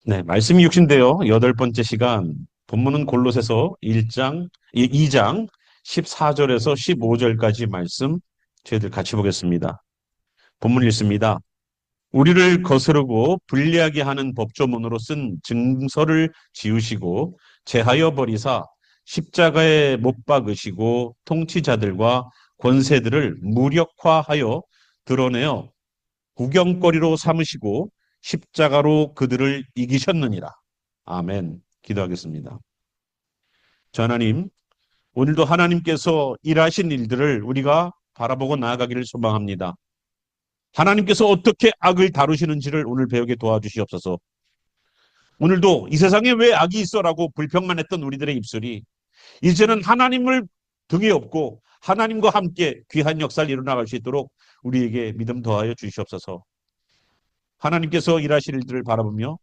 네, 말씀이 육신되어 여덟 번째 시간, 본문은 골로새서 2장 14절에서 15절까지 말씀 저희들 같이 보겠습니다. 본문 읽습니다. 우리를 거스르고 불리하게 하는 법조문으로 쓴 증서를 지우시고 제하여 버리사 십자가에 못 박으시고 통치자들과 권세들을 무력화하여 드러내어 구경거리로 삼으시고 십자가로 그들을 이기셨느니라. 아멘. 기도하겠습니다. 저 하나님, 오늘도 하나님께서 일하신 일들을 우리가 바라보고 나아가기를 소망합니다. 하나님께서 어떻게 악을 다루시는지를 오늘 배우게 도와주시옵소서. 오늘도 이 세상에 왜 악이 있어라고 불평만 했던 우리들의 입술이 이제는 하나님을 등에 업고 하나님과 함께 귀한 역사를 이루어나갈 수 있도록 우리에게 믿음 더하여 주시옵소서. 하나님께서 일하실 일들을 바라보며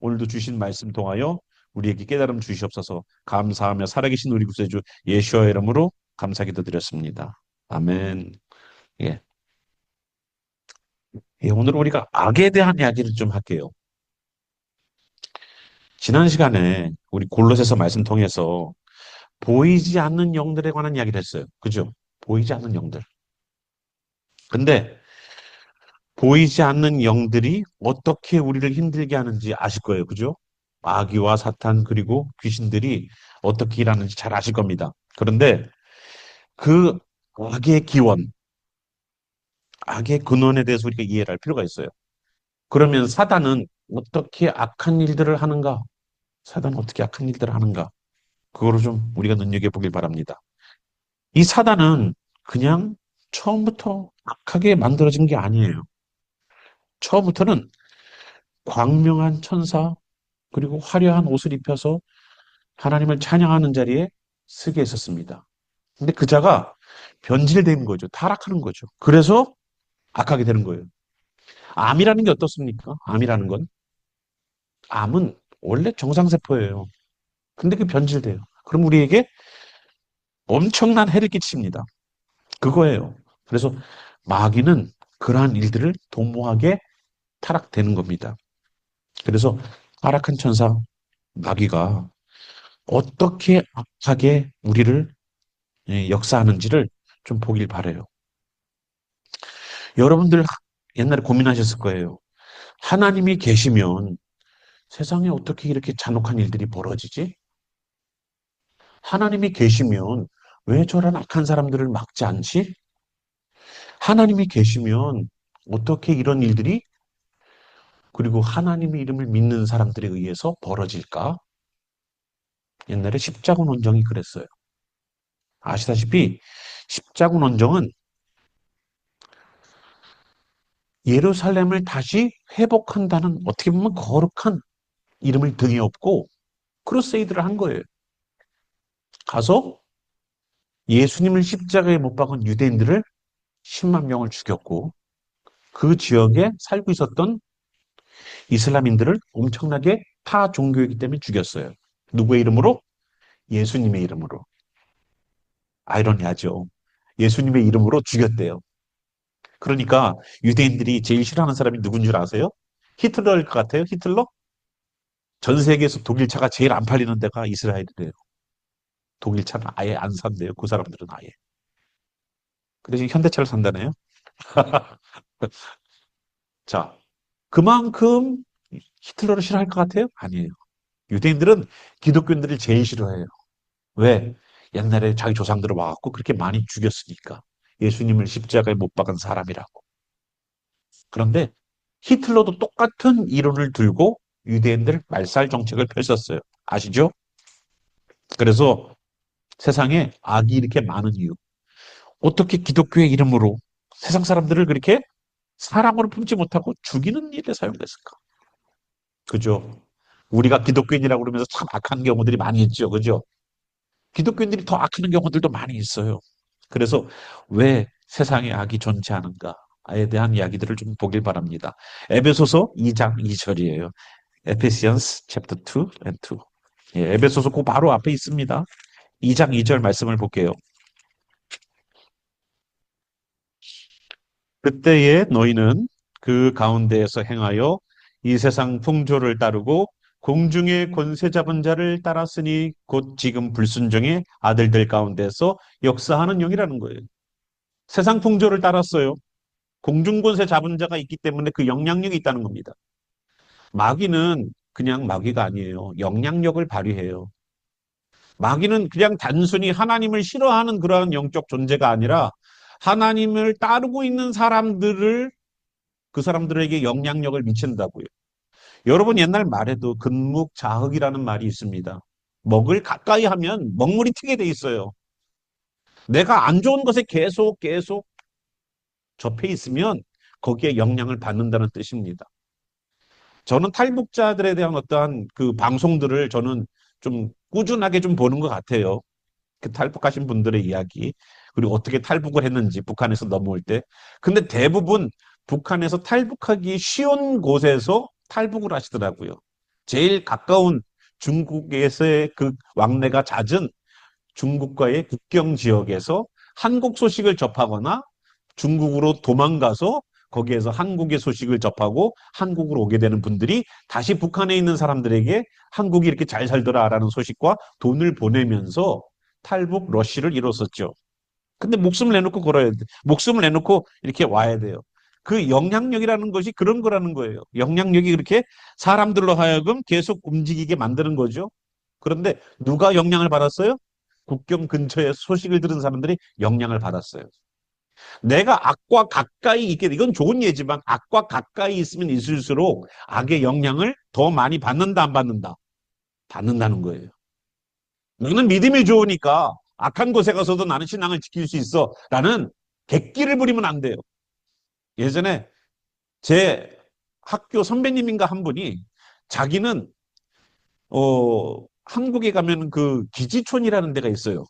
오늘도 주신 말씀 통하여 우리에게 깨달음 주시옵소서. 감사하며 살아계신 우리 구세주 예수의 이름으로 감사기도 드렸습니다. 아멘. 예. 예, 오늘 우리가 악에 대한 이야기를 좀 할게요. 지난 시간에 우리 골로새서 말씀 통해서 보이지 않는 영들에 관한 이야기를 했어요. 그죠? 보이지 않는 영들. 근데 보이지 않는 영들이 어떻게 우리를 힘들게 하는지 아실 거예요. 그죠? 마귀와 사탄 그리고 귀신들이 어떻게 일하는지 잘 아실 겁니다. 그런데 그 악의 기원, 악의 근원에 대해서 우리가 이해를 할 필요가 있어요. 그러면 사단은 어떻게 악한 일들을 하는가? 사단은 어떻게 악한 일들을 하는가? 그거를 좀 우리가 눈여겨보길 바랍니다. 이 사단은 그냥 처음부터 악하게 만들어진 게 아니에요. 처음부터는 광명한 천사, 그리고 화려한 옷을 입혀서 하나님을 찬양하는 자리에 서게 했었습니다. 근데 그 자가 변질된 거죠. 타락하는 거죠. 그래서 악하게 되는 거예요. 암이라는 게 어떻습니까? 암이라는 건. 암은 원래 정상세포예요. 근데 그 변질돼요. 그럼 우리에게 엄청난 해를 끼칩니다. 그거예요. 그래서 마귀는 그러한 일들을 도모하게 타락되는 겁니다. 그래서 타락한 천사 마귀가 어떻게 악하게 우리를 역사하는지를 좀 보길 바래요. 여러분들 옛날에 고민하셨을 거예요. 하나님이 계시면 세상에 어떻게 이렇게 잔혹한 일들이 벌어지지? 하나님이 계시면 왜 저런 악한 사람들을 막지 않지? 하나님이 계시면 어떻게 이런 일들이 그리고 하나님의 이름을 믿는 사람들에 의해서 벌어질까? 옛날에 십자군 원정이 그랬어요. 아시다시피 십자군 원정은 예루살렘을 다시 회복한다는 어떻게 보면 거룩한 이름을 등에 업고 크루세이드를 한 거예요. 가서 예수님을 십자가에 못 박은 유대인들을 10만 명을 죽였고 그 지역에 살고 있었던 이슬람인들을 엄청나게 타 종교이기 때문에 죽였어요. 누구의 이름으로? 예수님의 이름으로. 아이러니하죠. 예수님의 이름으로 죽였대요. 그러니까 유대인들이 제일 싫어하는 사람이 누군 줄 아세요? 히틀러일 것 같아요. 히틀러? 전 세계에서 독일차가 제일 안 팔리는 데가 이스라엘이래요. 독일차는 아예 안 산대요. 그 사람들은 아예. 그래서 현대차를 산다네요. 자, 그만큼 히틀러를 싫어할 것 같아요? 아니에요. 유대인들은 기독교인들을 제일 싫어해요. 왜? 옛날에 자기 조상들을 와갖고 그렇게 많이 죽였으니까. 예수님을 십자가에 못 박은 사람이라고. 그런데 히틀러도 똑같은 이론을 들고 유대인들 말살 정책을 펼쳤어요. 아시죠? 그래서 세상에 악이 이렇게 많은 이유. 어떻게 기독교의 이름으로 세상 사람들을 그렇게 사람으로 품지 못하고 죽이는 일에 사용됐을까? 그죠? 우리가 기독교인이라고 그러면서 참 악한 경우들이 많이 있죠. 그죠? 기독교인들이 더 악하는 경우들도 많이 있어요. 그래서 왜 세상에 악이 존재하는가에 대한 이야기들을 좀 보길 바랍니다. 에베소서 2장 2절이에요. Ephesians chapter 2 and 2. 예, 에베소서 그 바로 앞에 있습니다. 2장 2절 말씀을 볼게요. 그때에 너희는 그 가운데에서 행하여 이 세상 풍조를 따르고 공중의 권세 잡은 자를 따랐으니 곧 지금 불순종의 아들들 가운데서 역사하는 영이라는 거예요. 세상 풍조를 따랐어요. 공중 권세 잡은 자가 있기 때문에 그 영향력이 있다는 겁니다. 마귀는 그냥 마귀가 아니에요. 영향력을 발휘해요. 마귀는 그냥 단순히 하나님을 싫어하는 그러한 영적 존재가 아니라 하나님을 따르고 있는 사람들을 그 사람들에게 영향력을 미친다고요. 여러분 옛날 말에도 근묵자흑이라는 말이 있습니다. 먹을 가까이 하면 먹물이 튀게 돼 있어요. 내가 안 좋은 것에 계속 접해 있으면 거기에 영향을 받는다는 뜻입니다. 저는 탈북자들에 대한 어떠한 그 방송들을 저는 좀 꾸준하게 좀 보는 것 같아요. 그 탈북하신 분들의 이야기, 그리고 어떻게 탈북을 했는지 북한에서 넘어올 때. 근데 대부분 북한에서 탈북하기 쉬운 곳에서 탈북을 하시더라고요. 제일 가까운 중국에서의 그 왕래가 잦은 중국과의 국경 지역에서 한국 소식을 접하거나 중국으로 도망가서 거기에서 한국의 소식을 접하고 한국으로 오게 되는 분들이 다시 북한에 있는 사람들에게 한국이 이렇게 잘 살더라라는 소식과 돈을 보내면서 탈북 러쉬를 이뤘었죠. 근데 목숨을 내놓고 걸어야 돼. 목숨을 내놓고 이렇게 와야 돼요. 그 영향력이라는 것이 그런 거라는 거예요. 영향력이 그렇게 사람들로 하여금 계속 움직이게 만드는 거죠. 그런데 누가 영향을 받았어요? 국경 근처에 소식을 들은 사람들이 영향을 받았어요. 내가 악과 가까이 있게, 이건 좋은 예지만 악과 가까이 있으면 있을수록 악의 영향을 더 많이 받는다, 안 받는다? 받는다는 거예요. 너는 믿음이 좋으니까 악한 곳에 가서도 나는 신앙을 지킬 수 있어. 라는 객기를 부리면 안 돼요. 예전에 제 학교 선배님인가 한 분이 자기는, 한국에 가면 그 기지촌이라는 데가 있어요.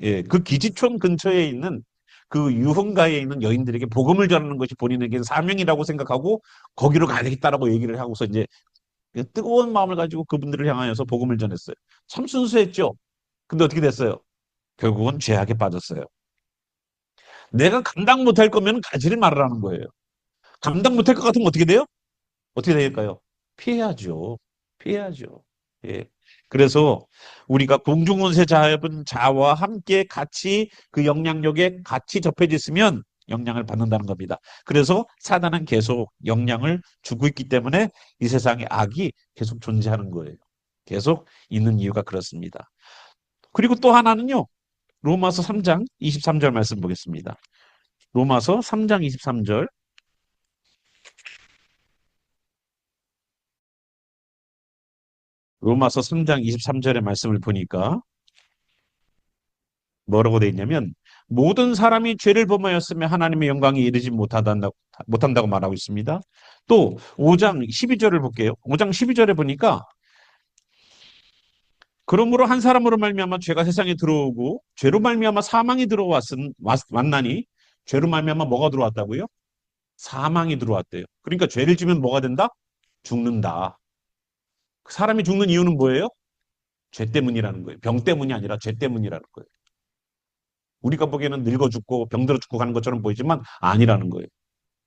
예, 그 기지촌 근처에 있는 그 유흥가에 있는 여인들에게 복음을 전하는 것이 본인에게 사명이라고 생각하고 거기로 가야 겠다라고 얘기를 하고서 이제 뜨거운 마음을 가지고 그분들을 향하여서 복음을 전했어요. 참 순수했죠. 근데 어떻게 됐어요? 결국은 죄악에 빠졌어요. 내가 감당 못할 거면 가지를 말으라는 거예요. 감당 못할 것 같으면 어떻게 돼요? 어떻게 될까요? 피해야죠. 피해야죠. 예. 그래서 우리가 공중운세 잡은 자와 함께 같이 그 영향력에 같이 접해졌으면 영향을 받는다는 겁니다. 그래서 사단은 계속 영향을 주고 있기 때문에 이 세상에 악이 계속 존재하는 거예요. 계속 있는 이유가 그렇습니다. 그리고 또 하나는요. 로마서 3장 23절 말씀 보겠습니다. 로마서 3장 23절. 로마서 3장 23절의 말씀을 보니까 뭐라고 되어 있냐면 모든 사람이 죄를 범하였으며 하나님의 영광에 이르지 못한다고 말하고 있습니다. 또 5장 12절을 볼게요. 5장 12절에 보니까 그러므로 한 사람으로 말미암아 죄가 세상에 들어오고 죄로 말미암아 사망이 왔나니 죄로 말미암아 뭐가 들어왔다고요? 사망이 들어왔대요. 그러니까 죄를 지면 뭐가 된다? 죽는다. 사람이 죽는 이유는 뭐예요? 죄 때문이라는 거예요. 병 때문이 아니라 죄 때문이라는 거예요. 우리가 보기에는 늙어 죽고 병들어 죽고 가는 것처럼 보이지만 아니라는 거예요.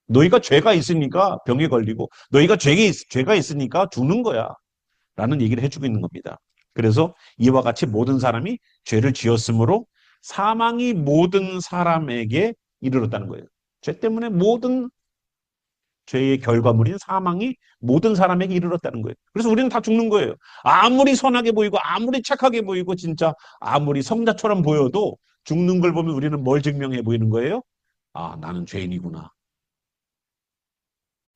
너희가 죄가 있으니까 병에 걸리고 너희가 죄가 있으니까 죽는 거야. 라는 얘기를 해주고 있는 겁니다. 그래서 이와 같이 모든 사람이 죄를 지었으므로 사망이 모든 사람에게 이르렀다는 거예요. 죄 때문에 모든 죄의 결과물인 사망이 모든 사람에게 이르렀다는 거예요. 그래서 우리는 다 죽는 거예요. 아무리 선하게 보이고 아무리 착하게 보이고 진짜 아무리 성자처럼 보여도 죽는 걸 보면 우리는 뭘 증명해 보이는 거예요? 아, 나는 죄인이구나.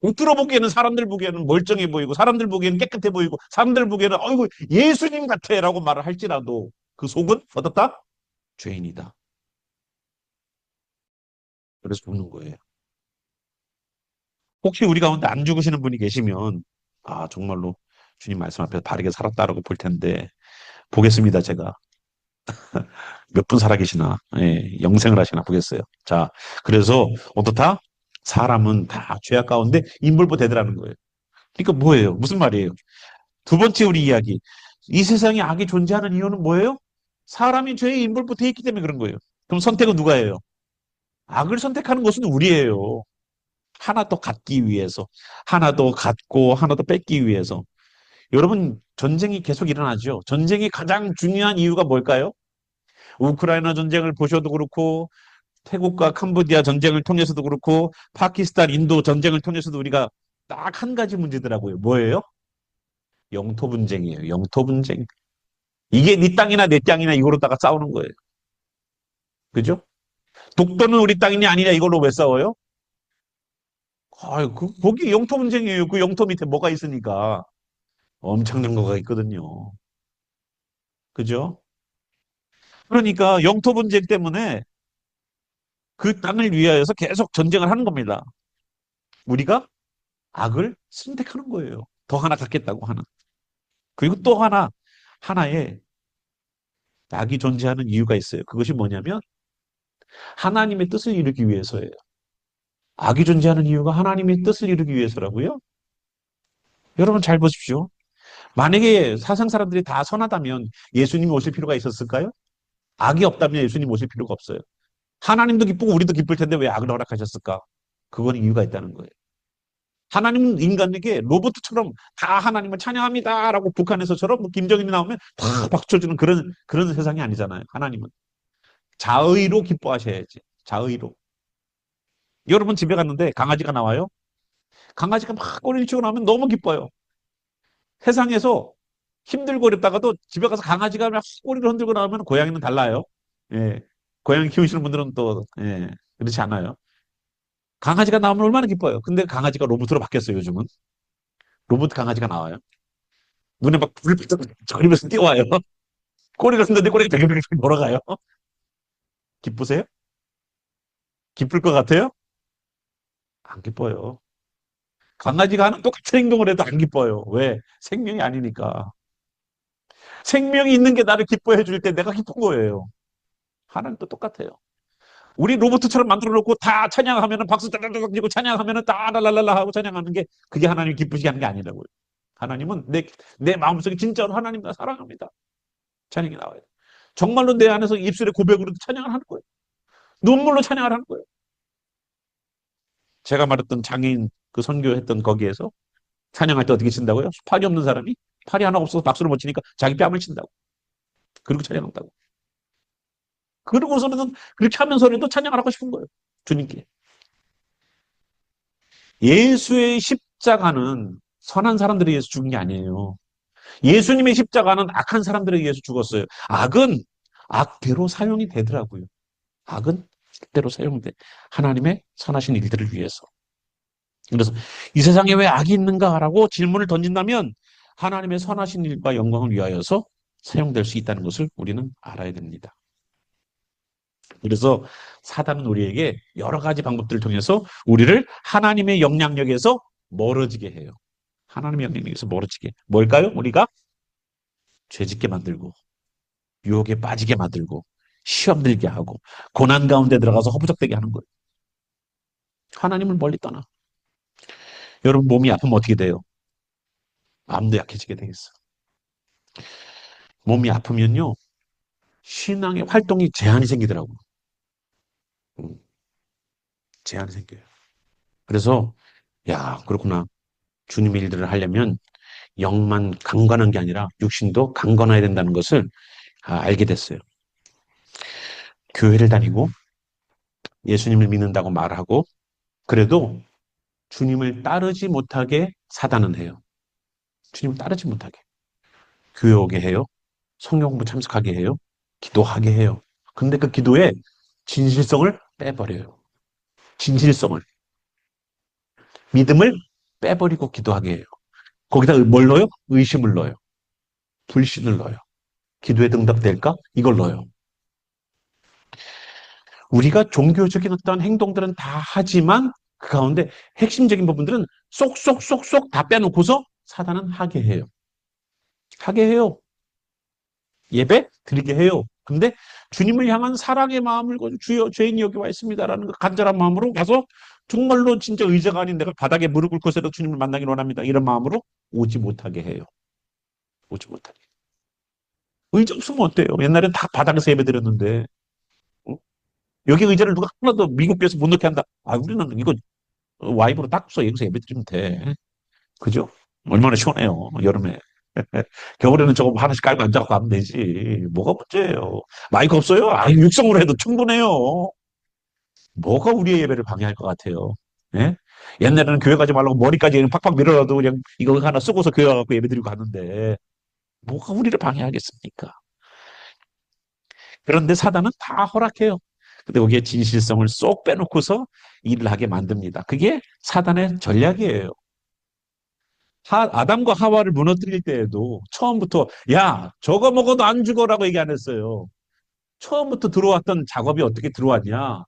겉으로 보기에는 사람들 보기에는 멀쩡해 보이고 사람들 보기에는 깨끗해 보이고 사람들 보기에는 어이구 예수님 같아라고 말을 할지라도 그 속은 어떻다? 죄인이다. 그래서 죽는 거예요. 혹시 우리 가운데 안 죽으시는 분이 계시면 아 정말로 주님 말씀 앞에서 바르게 살았다라고 볼 텐데 보겠습니다 제가 몇 분 살아계시나 예, 영생을 하시나 보겠어요. 자 그래서 어떻다? 사람은 다 죄악 가운데 인물보 되더라는 거예요. 그러니까 뭐예요? 무슨 말이에요? 두 번째 우리 이야기. 이 세상에 악이 존재하는 이유는 뭐예요? 사람이 죄의 인물부 돼 있기 때문에 그런 거예요. 그럼 선택은 누가 해요? 악을 선택하는 것은 우리예요. 하나 더 갖기 위해서. 하나 더 갖고 하나 더 뺏기 위해서. 여러분, 전쟁이 계속 일어나죠. 전쟁이 가장 중요한 이유가 뭘까요? 우크라이나 전쟁을 보셔도 그렇고, 태국과 캄보디아 전쟁을 통해서도 그렇고, 파키스탄, 인도 전쟁을 통해서도 우리가 딱 한 가지 문제더라고요. 뭐예요? 영토 분쟁이에요. 영토 분쟁. 이게 네 땅이나 내 땅이나 이거로다가 싸우는 거예요. 그죠? 독도는 우리 땅이냐 아니냐 이걸로 왜 싸워요? 거기 영토 분쟁이에요. 그 영토 밑에 뭐가 있으니까. 엄청난 거가 있거든요. 그죠? 그러니까 영토 분쟁 때문에 그 땅을 위하여서 계속 전쟁을 하는 겁니다. 우리가 악을 선택하는 거예요. 더 하나 갖겠다고 하는. 그리고 또 하나의 악이 존재하는 이유가 있어요. 그것이 뭐냐면 하나님의 뜻을 이루기 위해서예요. 악이 존재하는 이유가 하나님의 뜻을 이루기 위해서라고요? 여러분 잘 보십시오. 만약에 사상 사람들이 다 선하다면 예수님이 오실 필요가 있었을까요? 악이 없다면 예수님 오실 필요가 없어요. 하나님도 기쁘고 우리도 기쁠 텐데 왜 악을 허락하셨을까? 그건 이유가 있다는 거예요. 하나님은 인간에게 로봇처럼 다 하나님을 찬양합니다라고 북한에서처럼 뭐 김정일이 나오면 다 박수 쳐주는 그런 세상이 아니잖아요. 하나님은 자의로 기뻐하셔야지. 자의로. 여러분 집에 갔는데 강아지가 나와요. 강아지가 막 꼬리를 치고 나오면 너무 기뻐요. 세상에서 힘들고 어렵다가도 집에 가서 강아지가 막 꼬리를 흔들고 나오면 고양이는 달라요. 예. 고양이 키우시는 분들은 또 예, 그렇지 않아요. 강아지가 나오면 얼마나 기뻐요. 근데 강아지가 로봇으로 바뀌었어요, 요즘은. 로봇 강아지가 나와요. 눈에 막 불을 삐쩍거리면서 뛰어와요. 꼬리가 흔드는데 꼬리가 뱅뱅뱅 돌아가요. 기쁘세요? 기쁠 것 같아요? 안 기뻐요. 강아지가 하는 똑같은 행동을 해도 안 기뻐요. 왜? 생명이 아니니까. 생명이 있는 게 나를 기뻐해 줄 때 내가 기쁜 거예요. 하나님도 똑같아요. 우리 로봇처럼 만들어 놓고 다 찬양하면은 박수 따다닥 치고 찬양하면은 따랄랄랄라 하고 찬양하는 게 그게 하나님 기쁘시게 하는 게 아니라고요. 하나님은 내 마음속에 진짜로 하나님 나 사랑합니다. 찬양이 나와요. 정말로 내 안에서 입술의 고백으로 찬양을 하는 거예요. 눈물로 찬양을 하는 거예요. 제가 말했던 장애인 그 선교했던 거기에서 찬양할 때 어떻게 친다고요? 팔이 없는 사람이 팔이 하나 없어서 박수를 못 치니까 자기 뺨을 친다고. 그리고 찬양한다고. 그러고서는 그렇게 하면서라도 찬양을 하고 싶은 거예요. 주님께. 예수의 십자가는 선한 사람들에 의해서 죽은 게 아니에요. 예수님의 십자가는 악한 사람들에 의해서 죽었어요. 악은 악대로 사용이 되더라고요. 악은 악대로 사용돼. 하나님의 선하신 일들을 위해서. 그래서 이 세상에 왜 악이 있는가라고 질문을 던진다면 하나님의 선하신 일과 영광을 위하여서 사용될 수 있다는 것을 우리는 알아야 됩니다. 그래서 사단은 우리에게 여러 가지 방법들을 통해서 우리를 하나님의 영향력에서 멀어지게 해요. 하나님의 영향력에서 멀어지게. 뭘까요? 우리가 죄짓게 만들고 유혹에 빠지게 만들고 시험 들게 하고 고난 가운데 들어가서 허부적대게 하는 거예요. 하나님을 멀리 떠나. 여러분 몸이 아프면 어떻게 돼요? 마음도 약해지게 되겠어. 몸이 아프면요. 신앙의 활동이 제한이 생기더라고요. 음, 제한이 생겨요. 그래서 야 그렇구나. 주님의 일들을 하려면 영만 강건한 게 아니라 육신도 강건해야 된다는 것을 알게 됐어요. 교회를 다니고 예수님을 믿는다고 말하고 그래도 주님을 따르지 못하게 사단은 해요. 주님을 따르지 못하게. 교회 오게 해요. 성경 공부 참석하게 해요. 기도하게 해요. 근데 그 기도에 진실성을 빼버려요. 진실성을. 믿음을 빼버리고 기도하게 해요. 거기다 뭘 넣어요? 의심을 넣어요. 불신을 넣어요. 기도에 응답될까? 이걸 넣어요. 우리가 종교적인 어떤 행동들은 다 하지만 그 가운데 핵심적인 부분들은 쏙쏙쏙쏙 다 빼놓고서 사단은 하게 해요. 하게 해요. 예배 드리게 해요. 근데 주님을 향한 사랑의 마음을 가지고 주여 죄인이 여기 와 있습니다라는 그 간절한 마음으로 가서 정말로 진짜 의자가 아닌 내가 바닥에 무릎 꿇고서라도 주님을 만나길 원합니다. 이런 마음으로 오지 못하게 해요. 오지 못하게. 의자 없으면 어때요? 옛날엔 다 바닥에서 예배 드렸는데 어? 여기 의자를 누가 하나도 미국 교회에서 못 넣게 한다. 아 우리는 이거 와이프로 닦고서 여기서 예배 드리면 돼. 그죠? 얼마나 시원해요 여름에. 겨울에는 조금 하나씩 깔고 앉아서 가면 되지. 뭐가 문제예요? 마이크 없어요? 아니, 육성으로 해도 충분해요. 뭐가 우리의 예배를 방해할 것 같아요? 예? 옛날에는 교회 가지 말라고 머리까지 그냥 팍팍 밀어놔도 그냥 이거 하나 쓰고서 교회 가고 예배 드리고 가는데 뭐가 우리를 방해하겠습니까? 그런데 사단은 다 허락해요. 근데 거기에 진실성을 쏙 빼놓고서 일을 하게 만듭니다. 그게 사단의 전략이에요. 아담과 하와를 무너뜨릴 때에도 처음부터 야 저거 먹어도 안 죽어라고 얘기 안 했어요. 처음부터 들어왔던 작업이 어떻게 들어왔냐.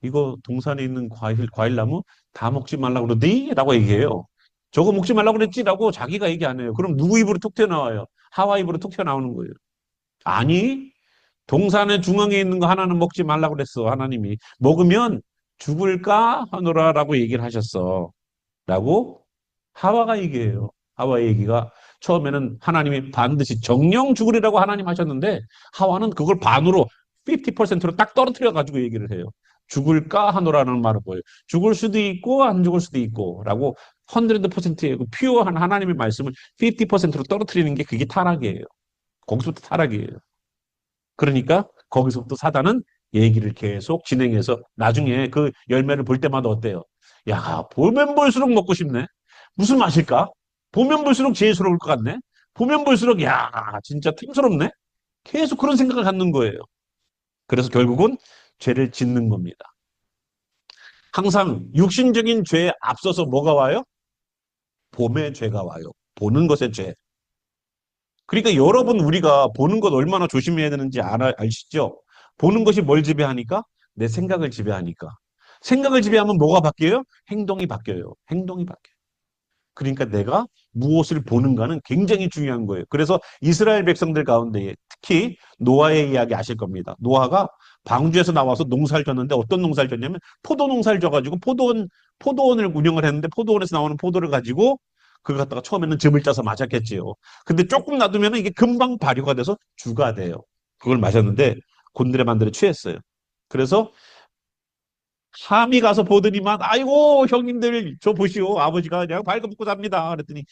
이거 동산에 있는 과일나무 다 먹지 말라고 그러더니? 라고 얘기해요. 저거 먹지 말라고 그랬지라고 자기가 얘기 안 해요. 그럼 누구 입으로 툭 튀어나와요? 하와 입으로 툭 튀어나오는 거예요. 아니, 동산의 중앙에 있는 거 하나는 먹지 말라고 그랬어. 하나님이. 먹으면 죽을까 하노라라고 얘기를 하셨어. 라고 하와가 얘기해요. 하와의 얘기가 처음에는 하나님이 반드시 정령 죽으리라고 하나님 하셨는데 하와는 그걸 반으로 50%로 딱 떨어뜨려 가지고 얘기를 해요. 죽을까 하노라는 말은 뭐예요? 죽을 수도 있고 안 죽을 수도 있고 라고 100%의 그 퓨어한 하나님의 말씀을 50%로 떨어뜨리는 게 그게 타락이에요. 거기서부터 타락이에요. 그러니까 거기서부터 사단은 얘기를 계속 진행해서 나중에 그 열매를 볼 때마다 어때요? 야, 보면 볼수록 먹고 싶네. 무슨 맛일까? 보면 볼수록 죄스러울 것 같네. 보면 볼수록 야, 진짜 탐스럽네. 계속 그런 생각을 갖는 거예요. 그래서 결국은 죄를 짓는 겁니다. 항상 육신적인 죄에 앞서서 뭐가 와요? 봄의 죄가 와요. 보는 것의 죄. 그러니까 여러분 우리가 보는 것 얼마나 조심해야 되는지 아시죠? 보는 것이 뭘 지배하니까? 내 생각을 지배하니까. 생각을 지배하면 뭐가 바뀌어요? 행동이 바뀌어요. 행동이 바뀌어요. 그러니까 내가 무엇을 보는가는 굉장히 중요한 거예요. 그래서 이스라엘 백성들 가운데 특히 노아의 이야기 아실 겁니다. 노아가 방주에서 나와서 농사를 졌는데 어떤 농사를 졌냐면 포도 농사를 져가지고 포도원을 운영을 했는데 포도원에서 나오는 포도를 가지고 그걸 갖다가 처음에는 즙을 짜서 마셨겠지요. 근데 조금 놔두면 이게 금방 발효가 돼서 주가 돼요. 그걸 마셨는데 곤드레 만드레 취했어요. 그래서 함이 가서 보더니만 아이고 형님들 저 보시오 아버지가 그냥 발가벗고 잡니다 그랬더니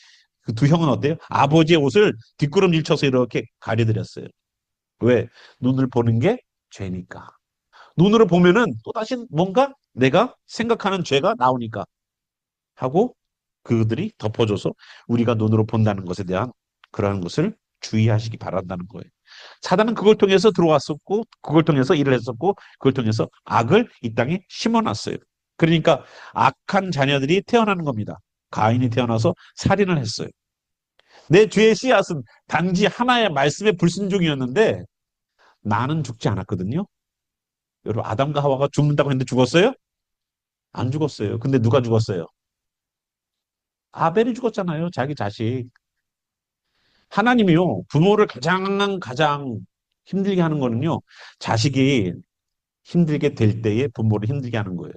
그 두 형은 어때요? 아버지의 옷을 뒷구름질 쳐서 이렇게 가려드렸어요. 왜? 눈을 보는 게 죄니까. 눈으로 보면은 또다시 뭔가 내가 생각하는 죄가 나오니까 하고 그들이 덮어줘서 우리가 눈으로 본다는 것에 대한 그러한 것을 주의하시기 바란다는 거예요. 사단은 그걸 통해서 들어왔었고, 그걸 통해서 일을 했었고, 그걸 통해서 악을 이 땅에 심어놨어요. 그러니까 악한 자녀들이 태어나는 겁니다. 가인이 태어나서 살인을 했어요. 내 죄의 씨앗은 단지 하나의 말씀의 불순종이었는데 나는 죽지 않았거든요. 여러분, 아담과 하와가 죽는다고 했는데 죽었어요? 안 죽었어요. 근데 누가 죽었어요? 아벨이 죽었잖아요. 자기 자식. 하나님이요. 부모를 가장 힘들게 하는 거는요. 자식이 힘들게 될 때에 부모를 힘들게 하는 거예요.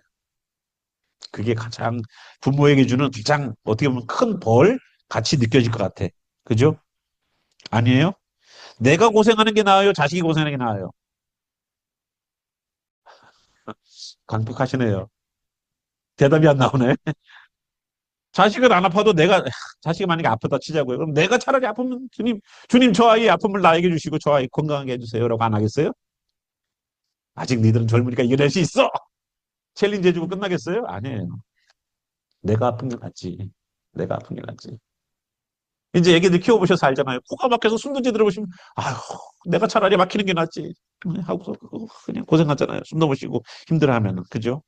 그게 가장 부모에게 주는 가장 어떻게 보면 큰 벌 같이 느껴질 것 같아. 그죠? 아니에요? 내가 고생하는 게 나아요? 자식이 고생하는 게 나아요? 강폭하시네요. 대답이 안 나오네. 자식은 안 아파도 자식이 만약에 아프다 치자고요. 그럼 내가 차라리 아프면 주님 저 아이의 아픔을 나에게 주시고 저 아이 건강하게 해주세요. 라고 안 하겠어요? 아직 니들은 젊으니까 이겨낼 수 있어. 챌린지 해주고 끝나겠어요? 아니에요. 내가 아픈 게 낫지. 내가 아픈 게 낫지. 이제 애기들 키워보셔서 알잖아요. 코가 막혀서 숨도 제대로 보시면, 아휴, 내가 차라리 막히는 게 낫지. 하고서 그냥 고생하잖아요. 숨도 못 쉬고 힘들어하면. 그죠?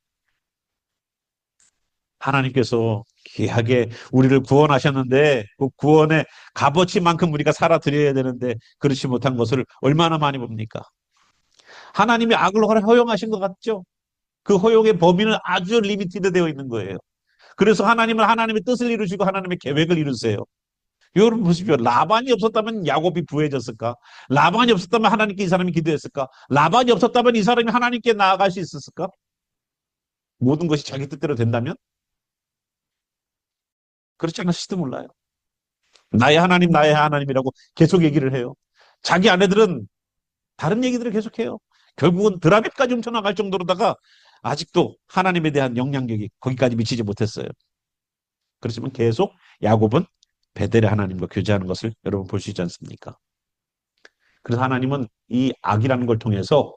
하나님께서 귀하게 우리를 구원하셨는데, 그 구원의 값어치만큼 우리가 살아드려야 되는데, 그렇지 못한 것을 얼마나 많이 봅니까? 하나님이 악을 허용하신 것 같죠? 그 허용의 범위는 아주 리미티드 되어 있는 거예요. 그래서 하나님은 하나님의 뜻을 이루시고 하나님의 계획을 이루세요. 여러분 보십시오. 라반이 없었다면 야곱이 부해졌을까? 라반이 없었다면 하나님께 이 사람이 기도했을까? 라반이 없었다면 이 사람이 하나님께 나아갈 수 있었을까? 모든 것이 자기 뜻대로 된다면? 그렇지 않았을지도 몰라요. 나의 하나님이라고 계속 얘기를 해요. 자기 아내들은 다른 얘기들을 계속해요. 결국은 드라mit까지 훔쳐나갈 정도로다가 아직도 하나님에 대한 영향력이 거기까지 미치지 못했어요. 그렇지만 계속 야곱은 베델의 하나님과 교제하는 것을 여러분 볼 수 있지 않습니까? 그래서 하나님은 이 악이라는 걸 통해서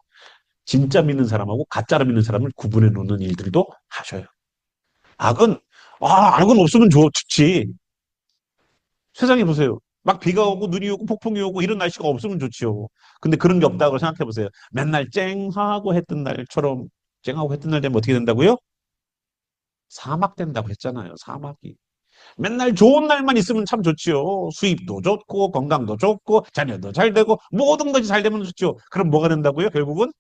진짜 믿는 사람하고 가짜로 믿는 사람을 구분해 놓는 일들도 하셔요. 악은, 악은 없으면 좋지. 세상에 보세요. 막 비가 오고 눈이 오고 폭풍이 오고 이런 날씨가 없으면 좋지요. 근데 그런 게 없다고 생각해 보세요. 맨날 쨍하고 했던 날처럼 쨍하고 했던 날 되면 어떻게 된다고요? 사막 된다고 했잖아요. 사막이. 맨날 좋은 날만 있으면 참 좋지요. 수입도 좋고 건강도 좋고 자녀도 잘 되고 모든 것이 잘 되면 좋죠. 그럼 뭐가 된다고요? 결국은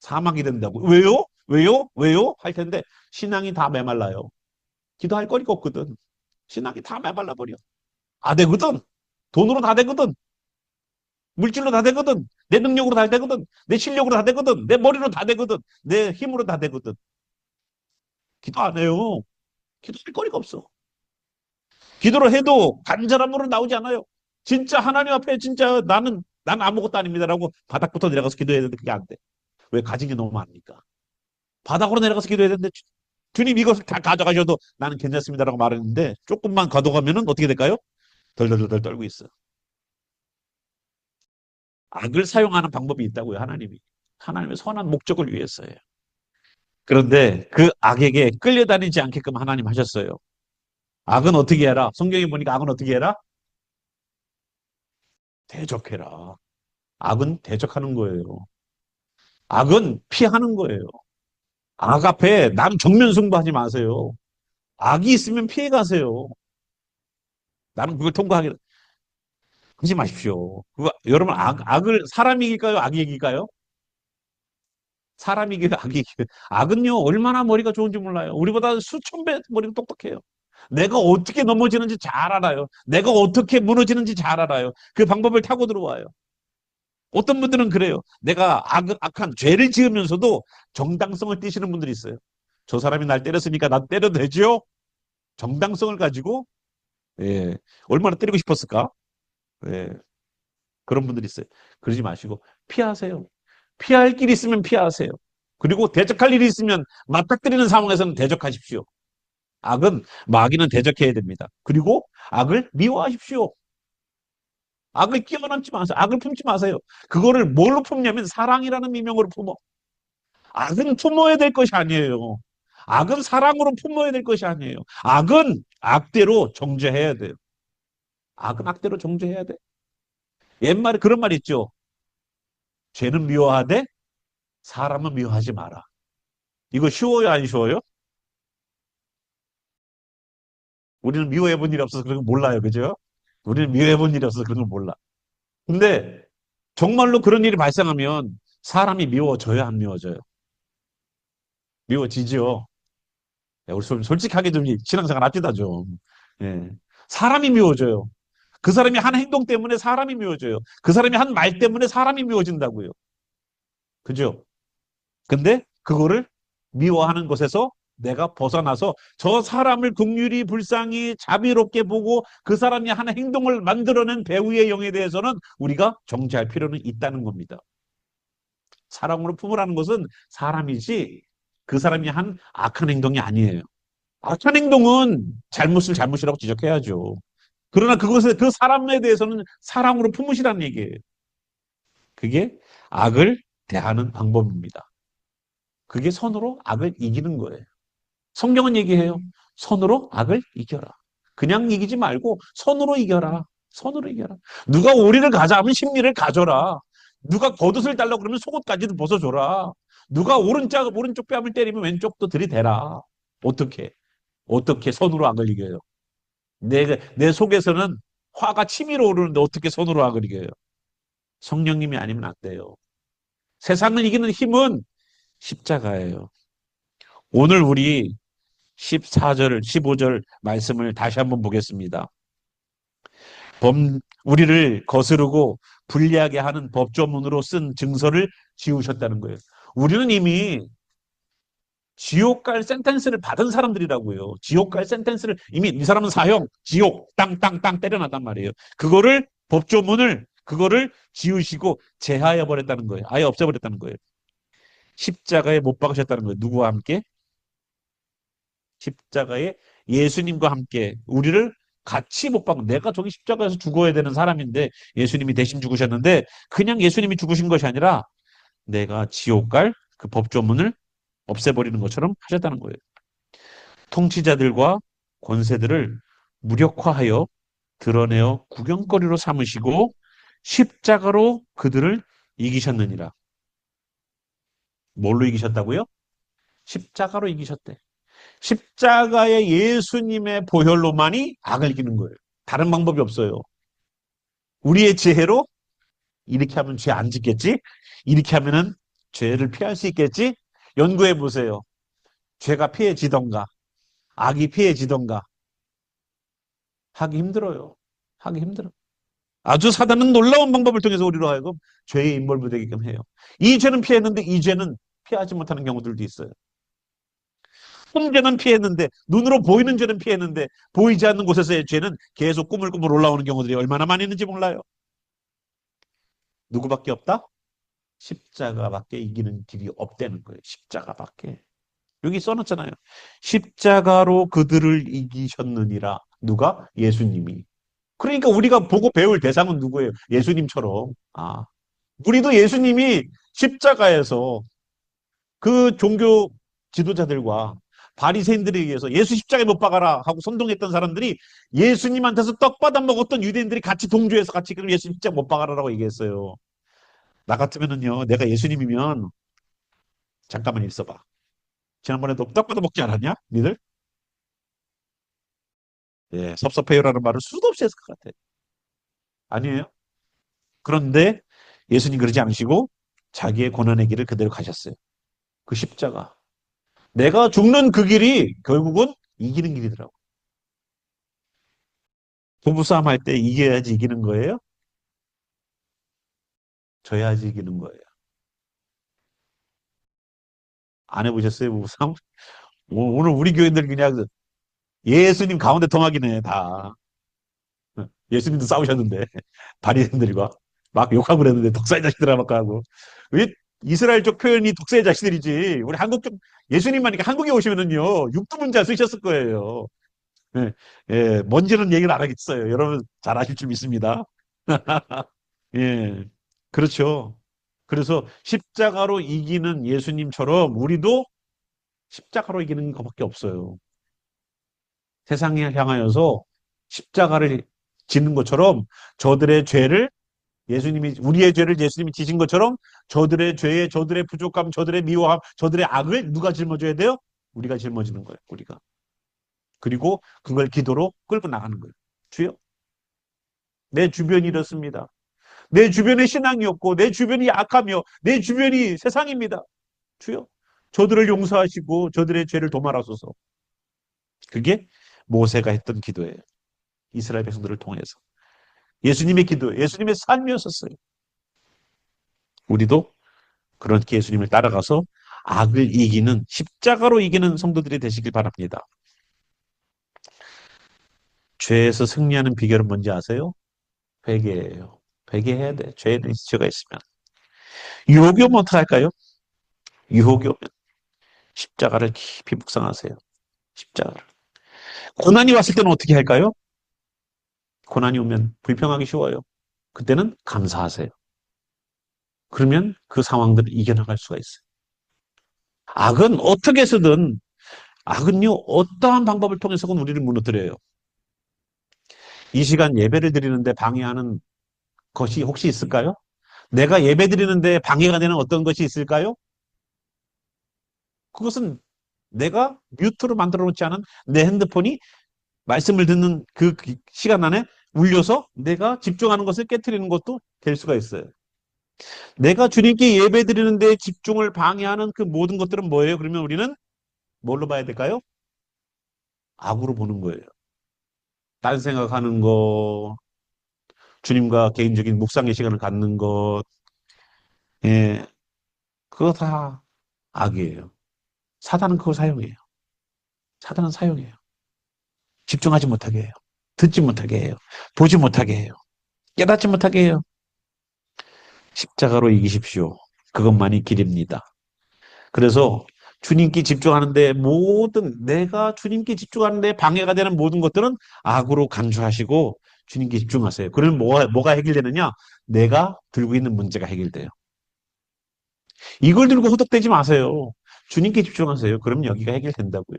사막이 된다고. 왜요? 왜요? 왜요? 할 텐데 신앙이 다 메말라요. 기도할 거리가 없거든. 신앙이 다 메말라 버려. 아 되거든. 돈으로 다 되거든. 물질로 다 되거든. 내 능력으로 다 되거든. 내 실력으로 다 되거든. 내 머리로 다 되거든. 내 힘으로 다 되거든. 기도 안 해요. 기도할 거리가 없어. 기도를 해도 간절함으로 나오지 않아요. 진짜 하나님 앞에 진짜 나는 아무것도 아닙니다라고 바닥부터 내려가서 기도해야 되는데 그게 안 돼. 왜 가진 게 너무 많으니까. 바닥으로 내려가서 기도해야 되는데 주님 이것을 다 가져가셔도 나는 괜찮습니다라고 말했는데 조금만 가져가면은 어떻게 될까요? 덜덜덜 떨고 있어. 악을 사용하는 방법이 있다고요, 하나님이. 하나님의 선한 목적을 위해서예요. 그런데 그 악에게 끌려다니지 않게끔 하나님 하셨어요. 악은 어떻게 해라? 성경에 보니까 악은 어떻게 해라? 대적해라. 악은 대적하는 거예요. 악은 피하는 거예요. 악 앞에 남 정면 승부하지 마세요. 악이 있으면 피해 가세요. 나는 그걸 통과하게 하지 마십시오. 여러분 악을 사람이 이길까요? 악이 이길까요? 사람이 이겨요? 악이 이겨요? 악은요 얼마나 머리가 좋은지 몰라요. 우리보다 수천 배 머리가 똑똑해요. 내가 어떻게 넘어지는지 잘 알아요. 내가 어떻게 무너지는지 잘 알아요. 그 방법을 타고 들어와요. 어떤 분들은 그래요. 내가 악한 죄를 지으면서도 정당성을 띠시는 분들이 있어요. 저 사람이 날 때렸으니까 나 때려도 되죠? 정당성을 가지고 예, 얼마나 때리고 싶었을까? 예, 그런 분들이 있어요. 그러지 마시고 피하세요. 피할 길이 있으면 피하세요. 그리고 대적할 일이 있으면 맞닥뜨리는 상황에서는 대적하십시오. 악은 마귀는 대적해야 됩니다. 그리고 악을 미워하십시오. 악을 끼워넣지 마세요. 악을 품지 마세요. 그거를 뭘로 품냐면 사랑이라는 미명으로 품어. 악은 품어야 될 것이 아니에요. 악은 사랑으로 품어야 될 것이 아니에요. 악은 악대로 정죄해야 돼요. 악은 악대로 정죄해야 돼. 옛말에 그런 말 있죠. 죄는 미워하되 사람은 미워하지 마라. 이거 쉬워요, 안 쉬워요? 우리는 미워해 본 일이 없어서 그런 거 몰라요. 그죠? 우리는 미워해 본 일이 없어서 그런 걸 몰라. 근데 정말로 그런 일이 발생하면 사람이 미워져요, 안 미워져요? 미워지죠. 우리 솔직하게 좀 신앙생활 합시다 좀. 예. 사람이 미워져요. 그 사람이 한 행동 때문에 사람이 미워져요. 그 사람이 한 말 때문에 사람이 미워진다고요. 그죠? 근데 그거를 미워하는 것에서 내가 벗어나서 저 사람을 긍휼히 불쌍히 자비롭게 보고 그 사람이 하는 행동을 만들어낸 배우의 영에 대해서는 우리가 정죄할 필요는 있다는 겁니다. 사랑으로 품으라는 것은 사람이지 그 사람이 한 악한 행동이 아니에요. 악한 행동은 잘못을 잘못이라고 지적해야죠. 그러나 그것에 그 사람에 대해서는 사랑으로 품으시라는 얘기예요. 그게 악을 대하는 방법입니다. 그게 선으로 악을 이기는 거예요. 성경은 얘기해요. 선으로 악을 이겨라. 그냥 이기지 말고 선으로 이겨라. 선으로 이겨라. 누가 오리를 가자 하면 심리를 가져라. 누가 겉옷을 달라고 그러면 속옷까지도 벗어줘라. 누가 오른쪽 뺨을 때리면 왼쪽도 들이대라. 어떻게? 어떻게 선으로 악을 이겨요? 내 속에서는 화가 치밀어 오르는데 어떻게 선으로 악을 이겨요? 성령님이 아니면 안 돼요. 세상을 이기는 힘은 십자가예요. 오늘 우리 14절, 15절 말씀을 다시 한번 보겠습니다. 우리를 거스르고 불리하게 하는 법조문으로 쓴 증서를 지우셨다는 거예요. 우리는 이미 지옥 갈 센텐스를 받은 사람들이라고요. 지옥 갈 센텐스를 이미 이 사람은 사형, 지옥, 땅 때려놨단 말이에요. 그거를 지우시고 제하해 버렸다는 거예요. 아예 없애버렸다는 거예요. 십자가에 못 박으셨다는 거예요. 누구와 함께? 십자가에 예수님과 함께 우리를 같이 못 박고 내가 저기 십자가에서 죽어야 되는 사람인데 예수님이 대신 죽으셨는데 그냥 예수님이 죽으신 것이 아니라 내가 지옥 갈 그 법조문을 없애버리는 것처럼 하셨다는 거예요. 통치자들과 권세들을 무력화하여 드러내어 구경거리로 삼으시고 십자가로 그들을 이기셨느니라. 뭘로 이기셨다고요? 십자가로 이기셨대. 십자가의 예수님의 보혈로만이 악을 이기는 거예요. 다른 방법이 없어요. 우리의 지혜로 이렇게 하면 죄 안 짓겠지? 이렇게 하면은 죄를 피할 수 있겠지? 연구해 보세요. 죄가 피해지던가, 악이 피해지던가 하기 힘들어요. 하기 힘들어. 아주 사단은 놀라운 방법을 통해서 우리로 하여금 죄에 인벌부되게끔 해요. 이 죄는 피했는데 이 죄는 피하지 못하는 경우들도 있어요. 꿈죄는 피했는데 눈으로 보이는 죄는 피했는데 보이지 않는 곳에서의 죄는 계속 꾸물꾸물 올라오는 경우들이 얼마나 많이 있는지 몰라요. 누구밖에 없다? 십자가밖에 이기는 길이 없다는 거예요. 십자가밖에. 여기 써놨잖아요. 십자가로 그들을 이기셨느니라. 누가? 예수님이. 그러니까 우리가 보고 배울 대상은 누구예요? 예수님처럼. 아, 우리도 예수님이 십자가에서 그 종교 지도자들과 바리새인들에 의해서 예수 십자가에 못 박아라 하고 선동했던 사람들이 예수님한테서 떡 받아 먹었던 유대인들이 같이 동조해서 같이 그럼 예수 십자가 못 박아라라고 얘기했어요. 나 같으면은요, 내가 예수님이면 잠깐만 있어봐. 지난번에 너 떡 받아 먹지 않았냐? 니들? 예, 섭섭해요라는 말을 수도 없이 했을 것 같아. 아니에요? 그런데 예수님 그러지 않으시고 자기의 고난의 길을 그대로 가셨어요. 그 십자가. 내가 죽는 그 길이 결국은 이기는 길이더라고. 부부싸움 할 때 이겨야지 이기는 거예요? 져야지 이기는 거예요. 안 해보셨어요, 부부싸움? 오늘 우리 교인들 그냥 예수님 가운데 통하기네, 다. 예수님도 싸우셨는데, 바리새인들과 막 욕하고 그랬는데, 독사의 자식들아 막 하고. 왜 이스라엘 쪽 표현이 독사의 자식들이지? 우리 한국 쪽, 예수님만니까 한국에 오시면은요, 육두문자 쓰셨을 거예요. 예, 예, 뭔지는 얘기를 안 하겠어요. 여러분 잘 아실 줄 믿습니다. 예, 그렇죠. 그래서 십자가로 이기는 예수님처럼 우리도 십자가로 이기는 것밖에 없어요. 세상에 향하여서 십자가를 짓는 것처럼 저들의 죄를 예수님이 우리의 죄를 예수님이 지신 것처럼 저들의 죄에 저들의 부족함, 저들의 미워함, 저들의 악을 누가 짊어져야 돼요? 우리가 짊어지는 거예요. 우리가. 그리고 그걸 기도로 끌고 나가는 거예요. 주여, 내 주변이 이렇습니다. 내 주변에 신앙이 없고 내 주변이 악하며 내 주변이 세상입니다. 주여, 저들을 용서하시고 저들의 죄를 도말하소서. 그게 모세가 했던 기도예요. 이스라엘 백성들을 통해서. 예수님의 기도예요. 예수님의 삶이었었어요. 우리도 그렇게 예수님을 따라가서 악을 이기는 십자가로 이기는 성도들이 되시길 바랍니다. 죄에서 승리하는 비결은 뭔지 아세요? 회개예요. 회개해야 돼. 죄는 죄가 있으면. 유혹이 오면 어떡할까요? 유혹이 오면 십자가를 깊이 묵상하세요. 십자가를. 고난이 왔을 때는 어떻게 할까요? 고난이 오면 불평하기 쉬워요. 그때는 감사하세요. 그러면 그 상황들을 이겨나갈 수가 있어요. 악은 어떻게 해서든 악은요 어떠한 방법을 통해서건 우리를 무너뜨려요. 이 시간 예배를 드리는데 방해하는 것이 혹시 있을까요? 내가 예배 드리는데 방해가 되는 어떤 것이 있을까요? 그것은 내가 뮤트로 만들어 놓지 않은 내 핸드폰이 말씀을 듣는 그 시간 안에 울려서 내가 집중하는 것을 깨트리는 것도 될 수가 있어요. 내가 주님께 예배 드리는데 집중을 방해하는 그 모든 것들은 뭐예요? 그러면 우리는 뭘로 봐야 될까요? 악으로 보는 거예요. 딴 생각하는 거, 주님과 개인적인 묵상의 시간을 갖는 것, 예, 그거 다 악이에요. 사단은 그걸 사용해요. 사단은 사용해요. 집중하지 못하게 해요. 듣지 못하게 해요. 보지 못하게 해요. 깨닫지 못하게 해요. 십자가로 이기십시오. 그것만이 길입니다. 그래서 주님께 집중하는데 내가 주님께 집중하는데 방해가 되는 모든 것들은 악으로 간주하시고 주님께 집중하세요. 그러면 뭐가 해결되느냐? 내가 들고 있는 문제가 해결돼요. 이걸 들고 호덕대지 마세요. 주님께 집중하세요. 그럼 여기가 해결된다고요.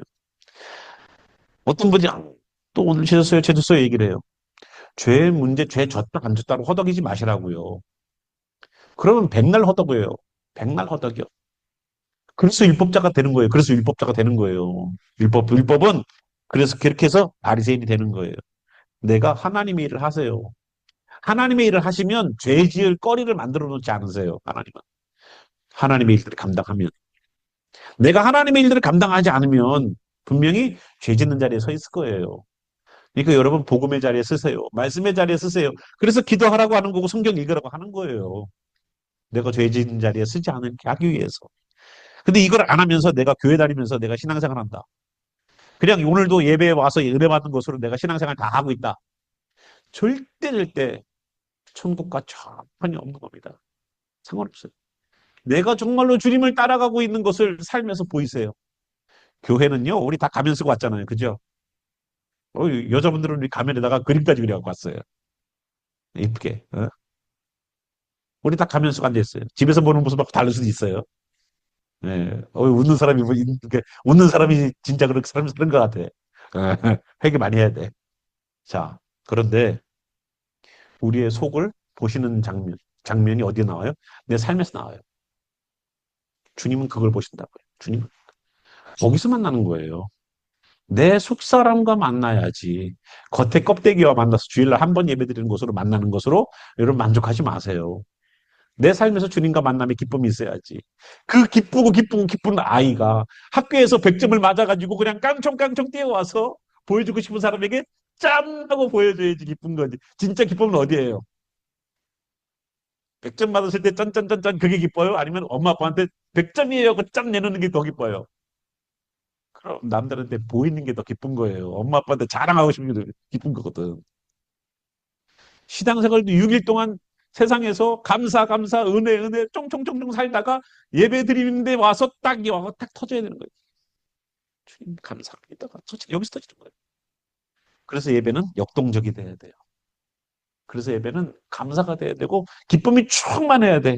어떤 분이 또 오늘 죄졌어요 얘기를 해요. 죄 문제, 죄 졌다 안 졌다로 허덕이지 마시라고요. 그러면 백날 허덕이에요. 백날 허덕이요. 그래서 율법자가 되는 거예요. 그래서 율법자가 되는 거예요. 율법은 그래서 그렇게 해서 바리새인이 되는 거예요. 내가 하나님의 일을 하세요. 하나님의 일을 하시면 죄 지을 거리를 만들어 놓지 않으세요. 하나님은. 하나님의 일들을 감당하면. 내가 하나님의 일들을 감당하지 않으면 분명히 죄 짓는 자리에 서 있을 거예요. 그러니까 여러분 복음의 자리에 쓰세요. 말씀의 자리에 쓰세요. 그래서 기도하라고 하는 거고 성경 읽으라고 하는 거예요. 내가 죄 짓는 자리에 쓰지 않게 하기 위해서. 근데 이걸 안 하면서 내가 교회 다니면서 내가 신앙생활 한다. 그냥 오늘도 예배에 와서 은혜 받는 것으로 내가 신앙생활 다 하고 있다. 절대 천국과 전혀 없는 겁니다. 상관없어요. 내가 정말로 주님을 따라가고 있는 것을 삶에서 보이세요. 교회는요, 우리 다 가면 쓰고 왔잖아요. 그죠? 여자분들은 우리 가면에다가 그림까지 그려갖고 왔어요. 이쁘게. 어? 우리 다 가면 쓰고 앉아있어요. 집에서 보는 모습하고 다를 수도 있어요. 예. 웃는 사람이, 이렇게, 웃는 사람이 진짜 그렇게 사람 사는 것 같아. 회개 많이 해야 돼. 자, 그런데 우리의 속을 보시는 장면이 어디에 나와요? 내 삶에서 나와요. 주님은 그걸 보신다고요. 주님은. 거기서 만나는 거예요. 내 속사람과 만나야지. 겉에 껍데기와 만나서 주일날 한 번 예배드리는 것으로 만나는 것으로 여러분 만족하지 마세요. 내 삶에서 주님과 만남의 기쁨이 있어야지. 그 기쁜 아이가 학교에서 100점을 맞아가지고 그냥 깡총깡총 뛰어와서 보여주고 싶은 사람에게 짠! 하고 보여줘야지 기쁜 거지. 진짜 기쁨은 어디예요? 100점 받았을 때 짠짠짠짠 그게 기뻐요? 아니면 엄마 아빠한테 100점이에요. 그 짠 내놓는 게 더 기뻐요? 그럼 남들한테 보이는 게 더 기쁜 거예요. 엄마 아빠한테 자랑하고 싶은 게 더 기쁜 거거든. 신앙생활도 6일 동안 세상에서 감사, 은혜, 쫑쫑쫑쫑 살다가 예배 드리는데 와서 딱 터져야 되는 거예요. 주님 감사합니다. 여기서 터지는 거예요. 그래서 예배는 역동적이 돼야 돼요. 그래서 예배는 감사가 돼야 되고 기쁨이 충만해야 돼.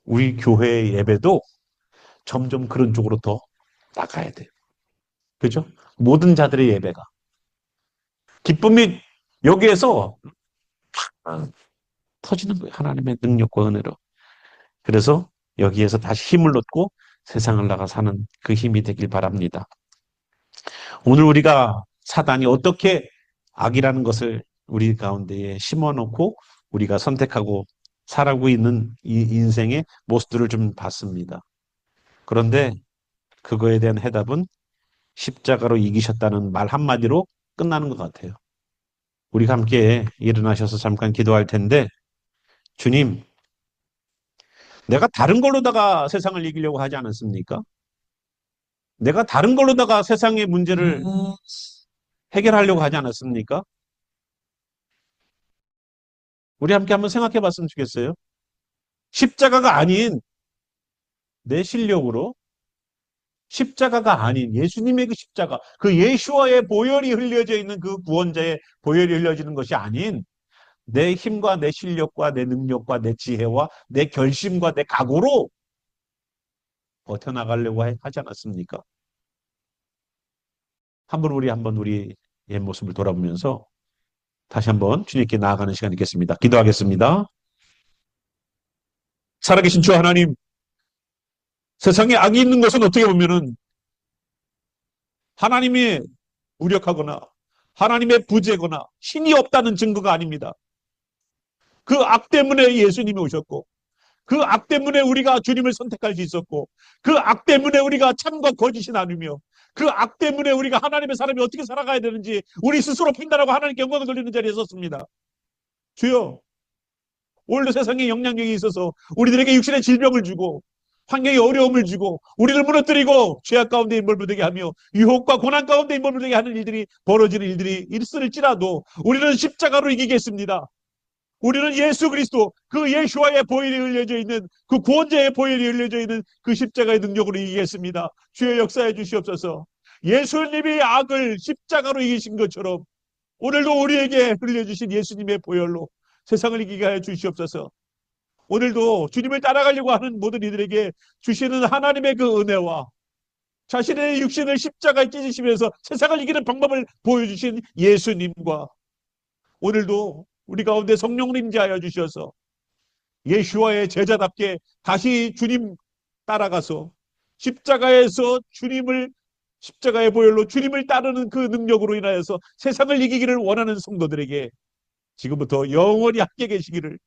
우리 교회의 예배도 점점 그런 쪽으로 더 나가야 돼요. 그죠? 모든 자들의 예배가. 기쁨이 여기에서 터지는 거예요. 하나님의 능력과 은혜로. 그래서 여기에서 다시 힘을 얻고 세상을 나가 사는 그 힘이 되길 바랍니다. 오늘 우리가 사단이 어떻게 악이라는 것을 우리 가운데에 심어놓고 우리가 선택하고 살아가고 있는 이 인생의 모습들을 좀 봤습니다. 그런데 그거에 대한 해답은 십자가로 이기셨다는 말 한마디로 끝나는 것 같아요. 우리가 함께 일어나셔서 잠깐 기도할 텐데 주님, 내가 다른 걸로다가 세상을 이기려고 하지 않았습니까? 내가 다른 걸로다가 세상의 문제를 해결하려고 하지 않았습니까? 우리 함께 한번 생각해 봤으면 좋겠어요. 십자가가 아닌 내 실력으로 십자가가 아닌 예수님의 그 십자가, 그 예수와의 보혈이 흘려져 있는 그 구원자의 보혈이 흘려지는 것이 아닌 내 힘과 내 실력과 내 능력과 내 지혜와 내 결심과 내 각오로 버텨나가려고 하지 않았습니까? 한번 우리 옛 모습을 돌아보면서 다시 한번 주님께 나아가는 시간이 있겠습니다. 기도하겠습니다. 살아계신 주 하나님, 세상에 악이 있는 것은 어떻게 보면은 하나님이 무력하거나 하나님의 부재거나 신이 없다는 증거가 아닙니다. 그 악 때문에 예수님이 오셨고 그 악 때문에 우리가 주님을 선택할 수 있었고 그 악 때문에 우리가 참과 거짓이 나누며 그 악 때문에 우리가 하나님의 사람이 어떻게 살아가야 되는지 우리 스스로 판단하고 하나님께 영광을 돌리는 자리에 섰습니다. 주여, 오늘도 세상에 영향력이 있어서 우리들에게 육신의 질병을 주고 환경에 어려움을 주고 우리를 무너뜨리고 죄악 가운데 인몰되게 하며 유혹과 고난 가운데 인몰되게 하는 일들이 벌어지는 일들이 있을지라도 우리는 십자가로 이기겠습니다. 우리는 예수 그리스도 그 예수와의 보혈이 흘려져 있는 그 구원자의 보혈이 흘려져 있는 그 십자가의 능력으로 이기겠습니다. 주의 역사해 주시옵소서. 예수님이 악을 십자가로 이기신 것처럼 오늘도 우리에게 흘려주신 예수님의 보혈로 세상을 이기게 하여 주시옵소서. 오늘도 주님을 따라가려고 하는 모든 이들에게 주시는 하나님의 그 은혜와 자신의 육신을 십자가에 찢으시면서 세상을 이기는 방법을 보여주신 예수님과 오늘도 우리 가운데 성령님 임재하여 주셔서 예수와의 제자답게 다시 주님 따라가서 십자가에서 주님을 십자가의 보혈로 주님을 따르는 그 능력으로 인하여서 세상을 이기기를 원하는 성도들에게 지금부터 영원히 함께 계시기를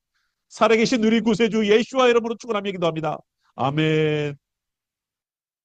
살아계신 우리 구세주 예수와 이름으로 축원하며 기도합니다. 아멘.